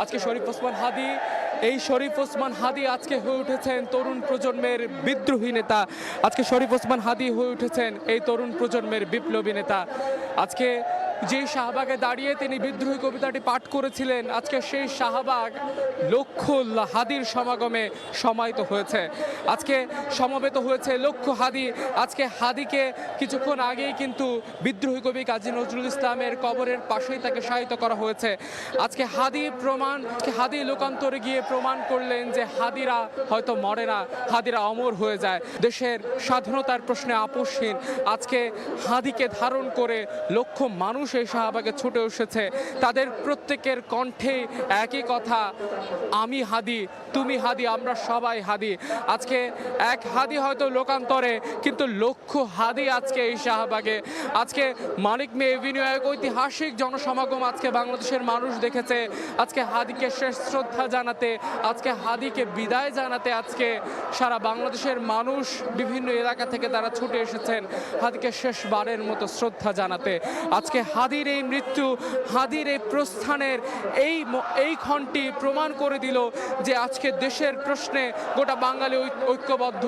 আজকে শরীফ ওসমান হাদী, এই শরীফ ওসমান হাদী আজকে হয়ে উঠেছেন তরুণ প্রজন্মের বিদ্রোহী নেতা। আজকে শরীফ ওসমান হাদী হয়ে উঠেছেন এই তরুণ প্রজন্মের বিপ্লবী নেতা। আজকে যে শাহবাগে দাঁড়িয়ে তিনি বিদ্রোহী কবিতাটি পাঠ করেছিলেন, আজকে সেই শাহবাগ লক্ষ হাদীর সমাগমে সমাহিত হয়েছে। আজকে সমবেত হয়েছে লক্ষ হাদী। আজকে হাদীকে কিছুক্ষণ আগেই কিন্তু বিদ্রোহী কবি কাজী নজরুল ইসলামের কবরের পাশেই তাকে শায়িত করা হয়েছে। আজকে হাদী লোকান্তরে গিয়ে প্রমাণ করলেন যে হাদীরা হয়তো মরে না, হাদীরা অমর হয়ে যায়। দেশের স্বাধীনতার প্রশ্নে আপোষহীন আজকে হাদীকে ধারণ করে লক্ষ মানুষ এই শাহবাগে ছুটে এসেছে। তাদের প্রত্যেকের কণ্ঠে একই কথা, আমি হাদী, তুমি হাদী, আমরা সবাই হাদী। আজকে এক হাদী হয়তো লোকান্তরে, কিন্তু লক্ষ হাদী আজকে এই শাহবাগে। আজকে মানিক মে এভিনিউ এক ঐতিহাসিক জনসমাগম আজকে বাংলাদেশের মানুষ দেখেছে। আজকে হাদীকে শেষ শ্রদ্ধা জানাতে, আজকে হাদীকে বিদায় জানাতে আজকে সারা বাংলাদেশের মানুষ বিভিন্ন এলাকা থেকে তারা ছুটে এসেছেন হাদীকে শেষবারের মতো শ্রদ্ধা জানাতে। আজকে হাদীর এই মৃত্যু, হাদীর এই প্রস্থানের এই ক্ষণটি প্রমাণ করে দিল যে আজকে দেশের প্রশ্নে গোটা বাঙালি ঐক্যবদ্ধ।